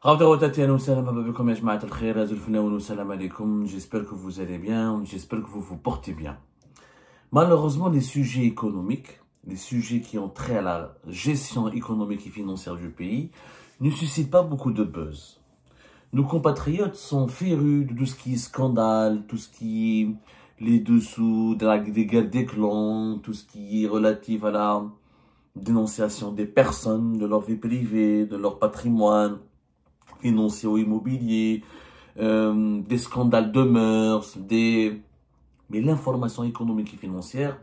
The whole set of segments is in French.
J'espère que vous allez bien, j'espère que vous vous portez bien. Malheureusement, les sujets économiques, les sujets qui ont trait à la gestion économique et financière du pays, ne suscitent pas beaucoup de buzz. Nos compatriotes sont férus de tout ce qui est scandale, tout ce qui est les dessous des guerres des clans, tout ce qui est relatif à la dénonciation des personnes, de leur vie privée, de leur patrimoine financier ou immobilier, des scandales de mœurs, mais l'information économique et financière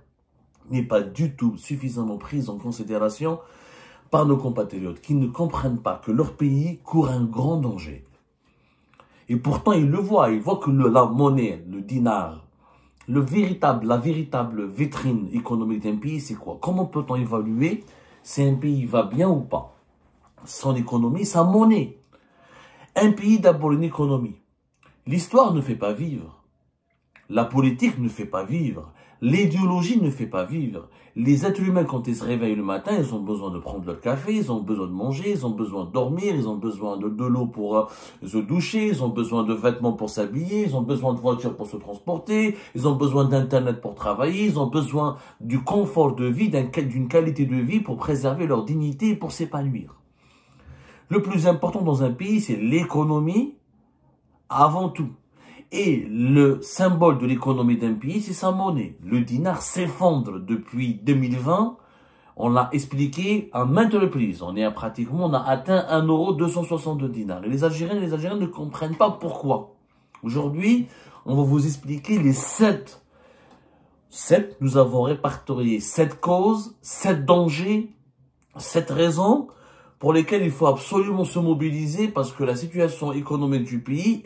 n'est pas du tout suffisamment prise en considération par nos compatriotes qui ne comprennent pas que leur pays court un grand danger. Et pourtant, ils voient que la monnaie, le dinar, la véritable vitrine économique d'un pays, c'est quoi? Comment peut-on évaluer si un pays va bien ou pas? Son économie, sa monnaie. Un pays, d'abord une économie. L'histoire ne fait pas vivre. La politique ne fait pas vivre. L'idéologie ne fait pas vivre. Les êtres humains, quand ils se réveillent le matin, ils ont besoin de prendre leur café, ils ont besoin de manger, ils ont besoin de dormir, ils ont besoin de l'eau pour se doucher, ils ont besoin de vêtements pour s'habiller, ils ont besoin de voitures pour se transporter, ils ont besoin d'internet pour travailler, ils ont besoin du confort de vie, d'une qualité de vie pour préserver leur dignité et pour s'épanouir. Le plus important dans un pays, c'est l'économie avant tout. Et le symbole de l'économie d'un pays, c'est sa monnaie. Le dinar s'effondre depuis 2020. On l'a expliqué à maintes reprises. On a atteint 1,262 € dinars. Et les Algériens ne comprennent pas pourquoi. Aujourd'hui, on va vous expliquer les nous avons répertorié 7 causes, 7 dangers, 7 raisons pour lesquelles il faut absolument se mobiliser parce que la situation économique du pays,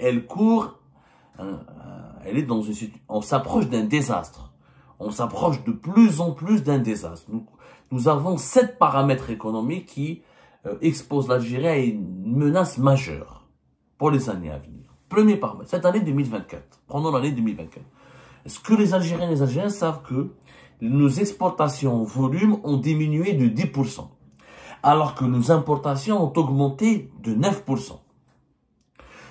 on s'approche d'un désastre. On s'approche de plus en plus d'un désastre. Nous avons 7 paramètres économiques qui exposent l'Algérie à une menace majeure pour les années à venir. Premier paramètre, cette année 2024. Prenons l'année 2024. Est-ce que les Algériens savent que nos exportations en volume ont diminué de 10%, alors que nos importations ont augmenté de 9%.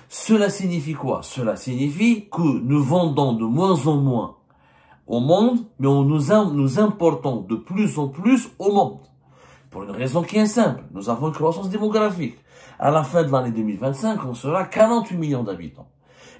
Cela signifie quoi? Cela signifie que nous vendons de moins en moins au monde, mais nous importons de plus en plus au monde. Pour une raison qui est simple, nous avons une croissance démographique. À la fin de l'année 2025, on sera 48 millions d'habitants.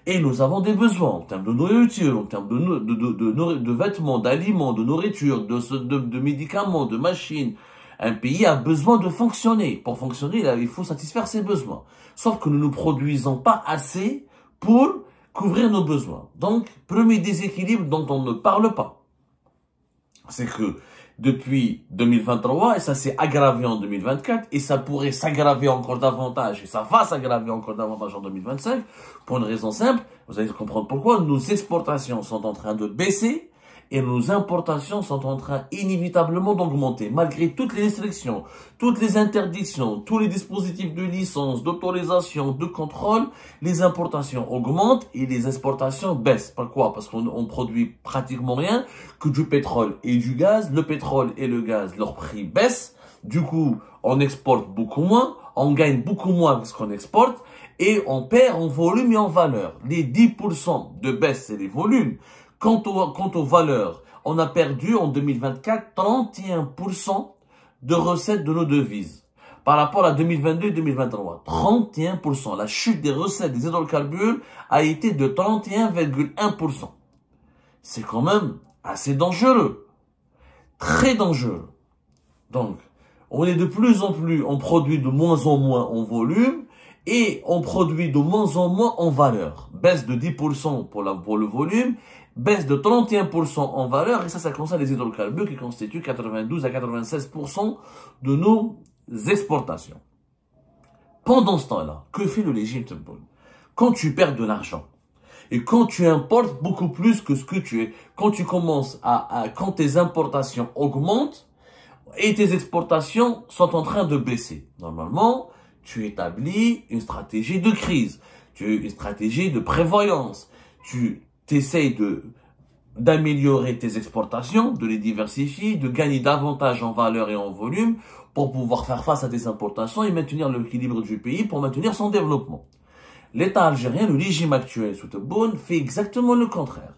Et nous avons des besoins en termes de nourriture, en termes de vêtements, d'aliments, de nourriture, de médicaments, de machines. Un pays a besoin de fonctionner. Pour fonctionner, il faut satisfaire ses besoins. Sauf que nous ne produisons pas assez pour couvrir nos besoins. Donc, premier déséquilibre dont on ne parle pas, c'est que depuis 2023, et ça s'est aggravé en 2024, et ça pourrait s'aggraver encore davantage, et ça va s'aggraver encore davantage en 2025, pour une raison simple, vous allez comprendre pourquoi, nos exportations sont en train de baisser, et nos importations sont en train inévitablement d'augmenter. Malgré toutes les restrictions, toutes les interdictions, tous les dispositifs de licence, d'autorisation, de contrôle, les importations augmentent et les exportations baissent. Pourquoi? Parce qu'on produit pratiquement rien que du pétrole et du gaz. Le pétrole et le gaz, leur prix baisse. Du coup, on exporte beaucoup moins, on gagne beaucoup moins que ce qu'on exporte et on perd en volume et en valeur. Les 10% de baisse, c'est les volumes. Quant aux valeurs, on a perdu en 2024 31% de recettes de nos devises par rapport à 2022 et 2023. 31%. La chute des recettes des hydrocarbures a été de 31,1%. C'est quand même assez dangereux. Très dangereux. Donc, on est de plus en plus, on produit de moins en moins en volume et on produit de moins en moins en valeur. Baisse de 10% pour le volume, baisse de 31% en valeur, et ça concerne les hydrocarbures qui constituent 92 à 96% de nos exportations. Pendant ce temps-là, que fait le régime Tebboune? Quand tu perds de l'argent, et quand tu importes beaucoup plus que ce que tu es, quand tu commences quand tes importations augmentent, et tes exportations sont en train de baisser. Normalement, tu établis une stratégie de crise, une stratégie de prévoyance, tu essayes d'améliorer tes exportations, de les diversifier, de gagner davantage en valeur et en volume pour pouvoir faire face à des importations et maintenir l'équilibre du pays pour maintenir son développement. L'État algérien, le régime actuel sous Tebboune, fait exactement le contraire.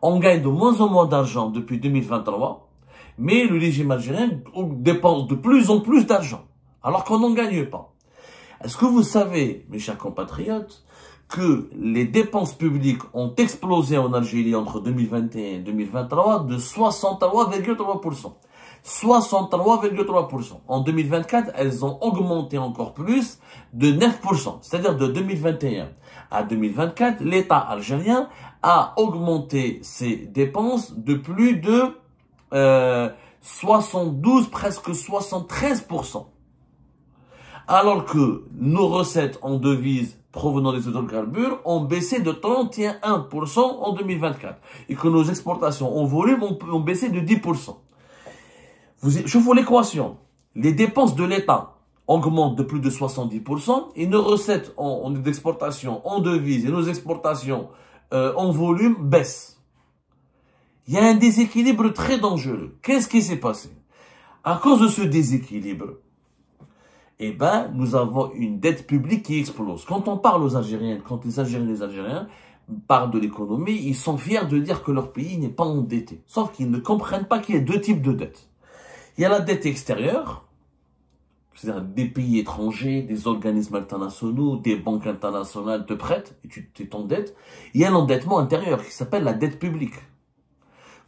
On gagne de moins en moins d'argent depuis 2023, mais le régime algérien dépense de plus en plus d'argent, alors qu'on n'en gagne pas. Est-ce que vous savez, mes chers compatriotes, que les dépenses publiques ont explosé en Algérie entre 2021 et 2023 de 63,3%. 63,3%. En 2024, elles ont augmenté encore plus de 9%. C'est-à-dire de 2021 à 2024, l'État algérien a augmenté ses dépenses de plus de 72, presque 73%. Alors que nos recettes en devises provenant des hydrocarbures ont baissé de 31% en 2024 et que nos exportations en volume ont baissé de 10%. Je vous l'équation. Les dépenses de l'État augmentent de plus de 70% et nos recettes d'exportation en devises et nos exportations en volume baissent. Il y a un déséquilibre très dangereux. Qu'est-ce qui s'est passé? À cause de ce déséquilibre, eh ben, nous avons une dette publique qui explose. Quand on parle aux Algériens, quand les Algériens parlent de l'économie, ils sont fiers de dire que leur pays n'est pas endetté. Sauf qu'ils ne comprennent pas qu'il y a deux types de dettes. Il y a la dette extérieure, c'est-à-dire des pays étrangers, des organismes internationaux, des banques internationales te prêtent et tu t'endettes. Il y a l'endettement intérieur qui s'appelle la dette publique.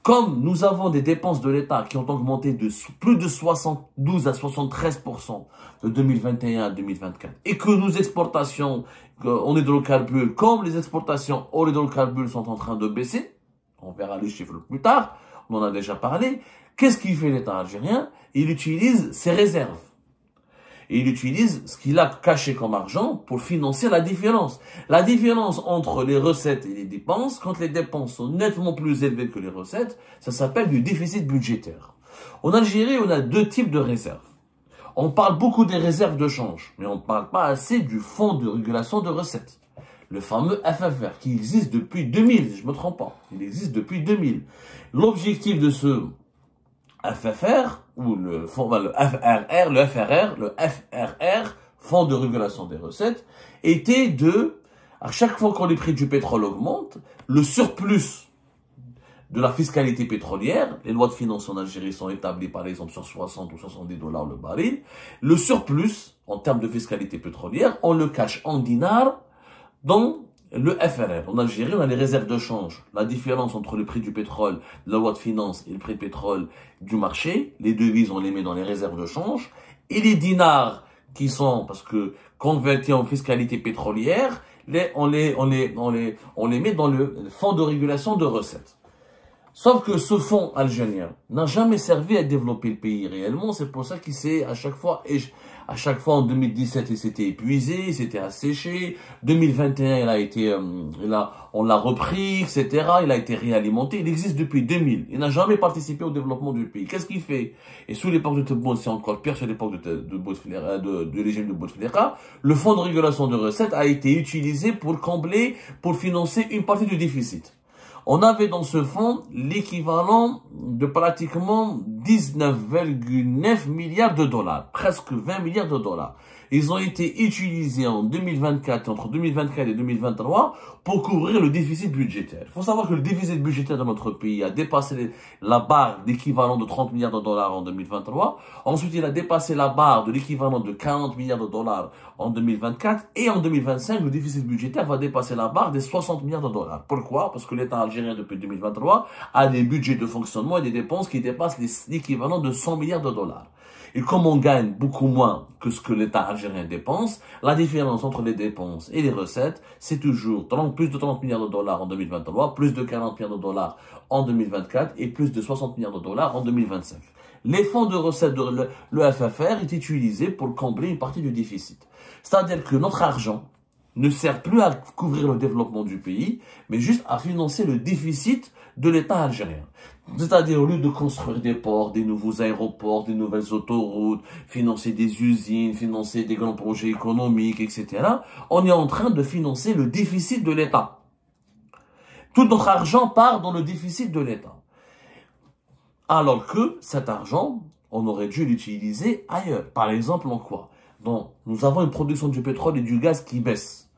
Comme nous avons des dépenses de l'État qui ont augmenté de plus de 72 à 73% de 2021 à 2024 et que nos exportations en hydrocarbures, comme les exportations en hydrocarbures sont en train de baisser, on verra les chiffres plus tard, on en a déjà parlé, qu'est-ce qu'il fait l'État algérien? Il utilise ses réserves. Et il utilise ce qu'il a caché comme argent pour financer la différence. La différence entre les recettes et les dépenses, quand les dépenses sont nettement plus élevées que les recettes, ça s'appelle du déficit budgétaire. En Algérie, on a deux types de réserves. On parle beaucoup des réserves de change, mais on ne parle pas assez du fonds de régulation de recettes. Le fameux FFR, qui existe depuis 2000, si je ne me trompe pas. Il existe depuis 2000. L'objectif de ce FFR, ou le FRR, Fonds de régulation des recettes, était de, à chaque fois que les prix du pétrole augmentent, le surplus de la fiscalité pétrolière, les lois de finances en Algérie sont établies par exemple sur 60 ou 70 dollars le baril, le surplus, en termes de fiscalité pétrolière, on le cache en dinars dans le FRR. En Algérie, on a les réserves de change. La différence entre le prix du pétrole, la loi de finances et le prix du pétrole du marché, les devises, on les met dans les réserves de change. Et les dinars, qui sont, parce que convertis en fiscalité pétrolière, on les met dans le fonds de régulation de recettes. Sauf que ce fonds algérien n'a jamais servi à développer le pays réellement. C'est pour ça qu'il s'est à chaque fois en 2017, il s'était épuisé, il s'était asséché. 2021, on l'a repris, etc. Il a été réalimenté. Il existe depuis 2000. Il n'a jamais participé au développement du pays. Qu'est-ce qu'il fait? Et sous l'époque de Tebboune, c'est encore pire, sous l'époque du régime de Bouteflika, le fonds de régulation de recettes a été utilisé pour financer une partie du déficit. On avait dans ce fonds l'équivalent de pratiquement 19,9 milliards de dollars, presque 20 milliards de dollars. Ils ont été utilisés en 2024, entre 2024 et 2023, pour couvrir le déficit budgétaire. Il faut savoir que le déficit budgétaire de notre pays a dépassé la barre d'équivalent de 30 milliards de dollars en 2023. Ensuite, il a dépassé la barre de l'équivalent de 40 milliards de dollars en 2024. Et en 2025, le déficit budgétaire va dépasser la barre des 60 milliards de dollars. Pourquoi? Parce que l'État algérien, depuis 2023, a des budgets de fonctionnement et des dépenses qui dépassent l'équivalent de 100 milliards de dollars. Et comme on gagne beaucoup moins que ce que l'État algérien dépense, la différence entre les dépenses et les recettes, c'est toujours plus de 30 milliards de dollars en 2023, plus de 40 milliards de dollars en 2024 et plus de 60 milliards de dollars en 2025. Les fonds de recettes de le FFR est utilisé pour combler une partie du déficit. C'est-à-dire que notre argent ne sert plus à couvrir le développement du pays, mais juste à financer le déficit de l'État algérien. C'est-à-dire, au lieu de construire des ports, des nouveaux aéroports, des nouvelles autoroutes, financer des usines, financer des grands projets économiques, etc., on est en train de financer le déficit de l'État. Tout notre argent part dans le déficit de l'État. Alors que cet argent on aurait dû l'utiliser ailleurs. Par exemple, en quoi? Donc, nous avons une production du pétrole et du gaz qui baisse.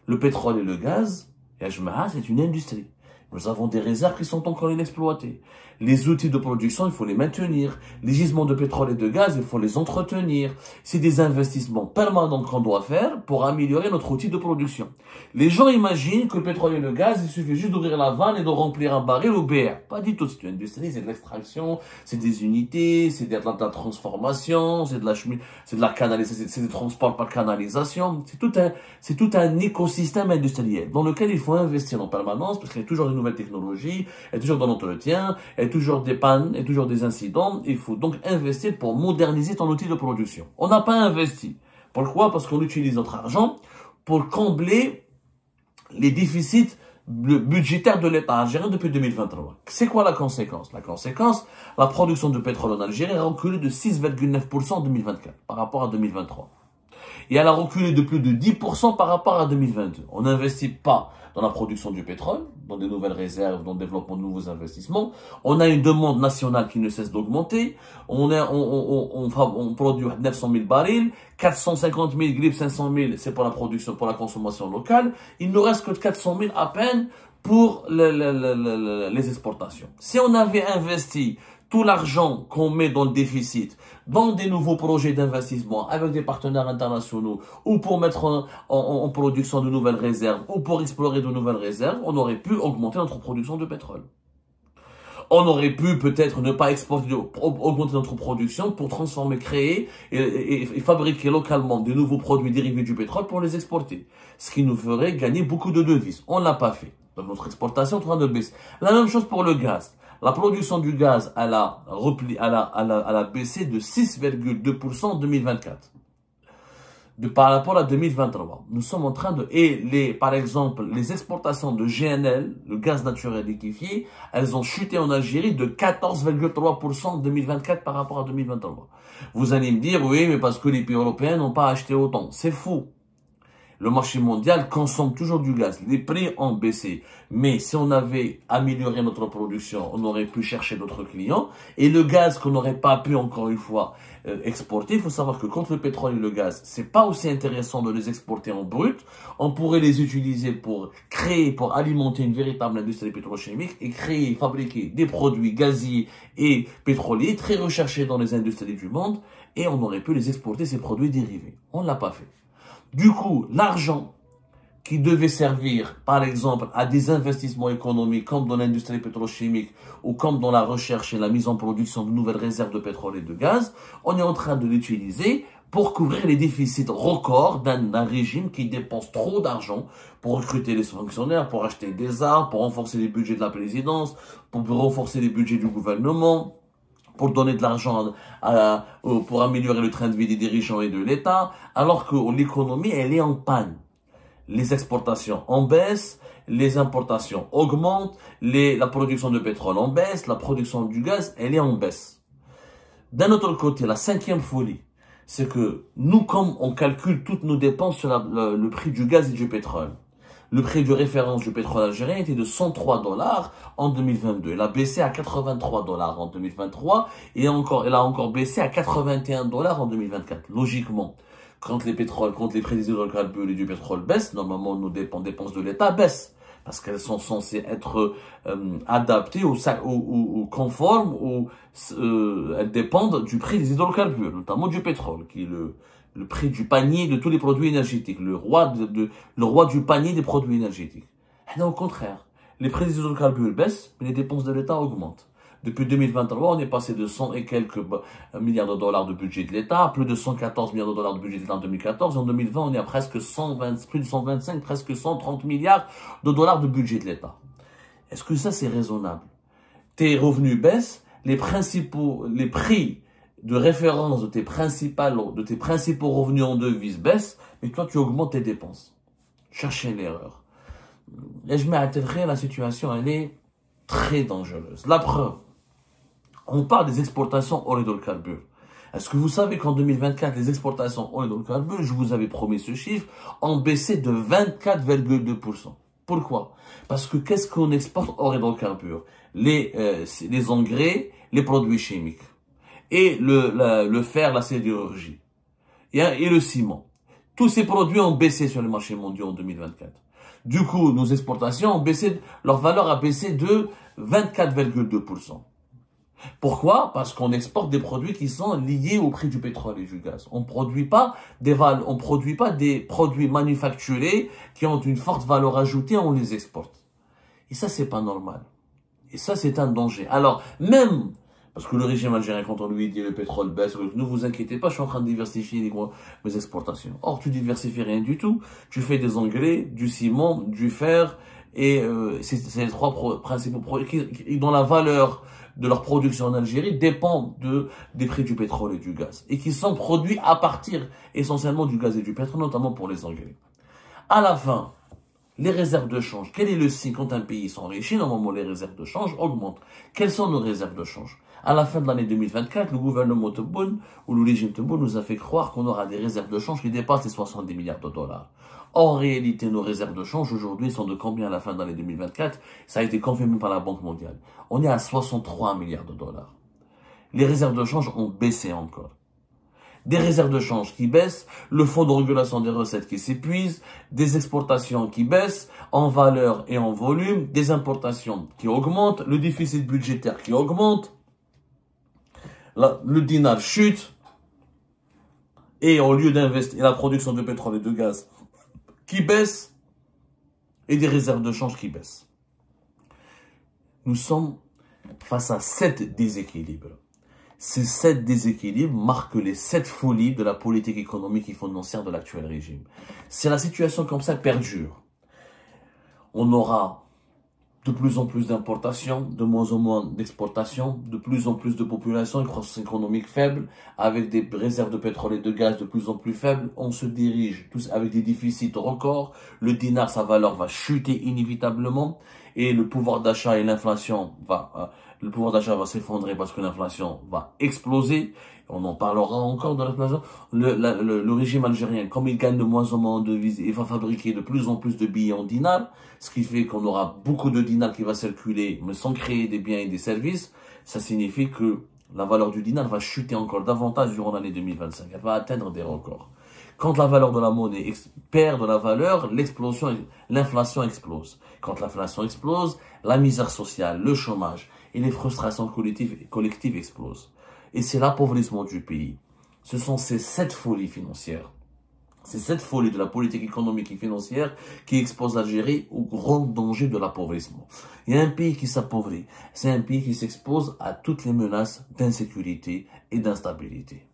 Le pétrole et le gaz, c'est une industrie. Nous avons des réserves qui sont encore inexploitées. Les outils de production, il faut les maintenir. Les gisements de pétrole et de gaz, il faut les entretenir. C'est des investissements permanents qu'on doit faire pour améliorer notre outil de production. Les gens imaginent que le pétrole et le gaz, il suffit juste d'ouvrir la vanne et de remplir un baril au BR. Pas du tout, c'est une industrie, c'est de l'extraction, c'est des unités, c'est de la transformation, c'est de la canalisation, c'est des transports par canalisation. C'est tout un écosystème industriel dans lequel il faut investir en permanence parce qu'il y a toujours de nouvelles technologies, il y a toujours de l'entretien, il y a toujours des pannes, il y a toujours des incidents. Il faut donc investir pour moderniser ton outil de production. On n'a pas investi. Pourquoi? Parce qu'on utilise notre argent pour combler les déficits budgétaires de l'État algérien depuis 2023. C'est quoi la conséquence? La conséquence, la production de pétrole en Algérie a reculé de 6,9% en 2024 par rapport à 2023. Et elle a reculé de plus de 10% par rapport à 2022. On n'investit pas dans la production du pétrole, dans de nouvelles réserves, dans le développement de nouveaux investissements. On a une demande nationale qui ne cesse d'augmenter. On produit 900 000 barils, 450 000, grippe 500 000, c'est pour la production, pour la consommation locale. Il ne reste que 400 000 à peine pour les exportations. Si on avait investi tout l'argent qu'on met dans le déficit, dans des nouveaux projets d'investissement avec des partenaires internationaux ou pour mettre en production de nouvelles réserves ou pour explorer de nouvelles réserves, on aurait pu augmenter notre production de pétrole. On aurait pu peut-être ne pas exporter, augmenter notre production pour transformer, créer et fabriquer localement de nouveaux produits dérivés du pétrole pour les exporter. Ce qui nous ferait gagner beaucoup de devises. On ne l'a pas fait. Donc notre exportation est en train de baisser. La même chose pour le gaz. La production du gaz, elle a baissé de 6,2% en 2024. Par rapport à 2023. Nous sommes en train de, par exemple, les exportations de GNL, le gaz naturel liquéfié, elles ont chuté en Algérie de 14,3% en 2024 par rapport à 2023. Vous allez me dire, oui, mais parce que les pays européens n'ont pas acheté autant. C'est faux. Le marché mondial consomme toujours du gaz. Les prix ont baissé. Mais si on avait amélioré notre production, on aurait pu chercher d'autres clients. Et le gaz qu'on n'aurait pas pu, encore une fois, exporter, il faut savoir que contre le pétrole et le gaz, c'est pas aussi intéressant de les exporter en brut. On pourrait les utiliser pour créer, pour alimenter une véritable industrie pétrochimique et créer, fabriquer des produits gaziers et pétroliers très recherchés dans les industries du monde. Et on aurait pu les exporter, ces produits dérivés. On ne l'a pas fait. Du coup, l'argent qui devait servir, par exemple, à des investissements économiques comme dans l'industrie pétrochimique ou comme dans la recherche et la mise en production de nouvelles réserves de pétrole et de gaz, on est en train de l'utiliser pour couvrir les déficits records d'un régime qui dépense trop d'argent pour recruter les fonctionnaires, pour acheter des armes, pour renforcer les budgets de la présidence, pour renforcer les budgets du gouvernement, pour donner de l'argent pour améliorer le train de vie des dirigeants et de l'État, alors que l'économie, elle est en panne. Les exportations en baisse, les importations augmentent, la production de pétrole en baisse, la production du gaz, elle est en baisse. D'un autre côté, la cinquième folie, c'est que nous, comme on calcule toutes nos dépenses sur le prix du gaz et du pétrole, le prix de référence du pétrole algérien était de 103 $ en 2022. Il a baissé à 83 $ en 2023 et elle a encore baissé à 81 $ en 2024. Logiquement, quand les prix des hydrocarbures et du pétrole baissent, normalement nos dépenses de l'État baissent parce qu'elles sont censées être adaptées ou conformes ou elles dépendent du prix des hydrocarbures, notamment du pétrole, qui est le prix du panier de tous les produits énergétiques, le roi du panier des produits énergétiques. Et non, au contraire, les prix des hydrocarbures baissent, mais les dépenses de l'État augmentent. Depuis 2023, on est passé de 100 et quelques milliards de dollars de budget de l'État à plus de 114 milliards de dollars de budget de l'État en 2014. En 2020, on est à presque plus de 125, presque 130 milliards de dollars de budget de l'État. Est-ce que ça, c'est raisonnable? Tes revenus baissent, les prix de référence de tes principaux revenus en devises baissent, mais toi, tu augmentes tes dépenses. Cherchez l'erreur. Et je mets la situation, elle est très dangereuse. La preuve, on parle des exportations hors hydrocarbures. Est-ce que vous savez qu'en 2024, les exportations hors hydrocarbures, je vous avais promis ce chiffre, ont baissé de 24,2%. Pourquoi? Parce que qu'est-ce qu'on exporte hors hydrocarbures? Les engrais, les produits chimiques. et le fer, la sidérurgie et le ciment. Tous ces produits ont baissé sur les marchés mondiaux en 2024. Du coup, nos exportations ont baissé, leur valeur a baissé de 24,2%. Pourquoi? Parce qu'on exporte des produits qui sont liés au prix du pétrole et du gaz. On produit pas des produits manufacturés qui ont une forte valeur ajoutée, on les exporte. Et ça, c'est pas normal. Et ça, c'est un danger. Alors, même, parce que le régime algérien, quand on lui dit le pétrole baisse, ne vous inquiétez pas, je suis en train de diversifier mes exportations. Or, tu diversifies rien du tout. Tu fais des engrais, du ciment, du fer, et c'est les trois principaux produits dont la valeur de leur production en Algérie dépend des prix du pétrole et du gaz. Et qui sont produits à partir essentiellement du gaz et du pétrole, notamment pour les engrais. À la fin, les réserves de change. Quel est le signe quand un pays s'enrichit? Normalement, les réserves de change augmentent. Quelles sont nos réserves de change? À la fin de l'année 2024, le gouvernement Tebboune ou le régime Tebboune nous a fait croire qu'on aura des réserves de change qui dépassent les 70 milliards de dollars. En réalité, nos réserves de change aujourd'hui sont de combien à la fin de l'année 2024? Ça a été confirmé par la Banque mondiale. On est à 63 milliards de dollars. Les réserves de change ont baissé encore. Des réserves de change qui baissent, le fonds de régulation des recettes qui s'épuise, des exportations qui baissent en valeur et en volume, des importations qui augmentent, le déficit budgétaire qui augmente, le dinar chute, et au lieu d'investir la production de pétrole et de gaz qui baisse, et des réserves de change qui baissent. Nous sommes face à 7 déséquilibres. Ces 7 déséquilibres marquent les 7 folies de la politique économique et financière de l'actuel régime. Si la situation comme ça perdure, on aura de plus en plus d'importations, de moins en moins d'exportations, de plus en plus de population, une croissance économique faible, avec des réserves de pétrole et de gaz de plus en plus faibles. On se dirige tous avec des déficits records. Le dinar, sa valeur va chuter inévitablement et le pouvoir d'achat et l'inflation va s'effondrer parce que l'inflation va exploser. On en parlera encore de l'inflation. Le régime algérien, comme il gagne de moins en moins en devises, il va fabriquer de plus en plus de billets en dinars, ce qui fait qu'on aura beaucoup de dinars qui va circuler, mais sans créer des biens et des services. Ça signifie que la valeur du dinar va chuter encore davantage durant l'année 2025. Elle va atteindre des records. Quand la valeur de la monnaie perd de la valeur, l'inflation explose. Quand l'inflation explose, la misère sociale, le chômage et les frustrations collectives explosent. Et c'est l'appauvrissement du pays. Ce sont ces 7 folies financières, ces 7 folies de la politique économique et financière qui exposent l'Algérie au grand danger de l'appauvrissement. Il y a un pays qui s'appauvrit, c'est un pays qui s'expose à toutes les menaces d'insécurité et d'instabilité.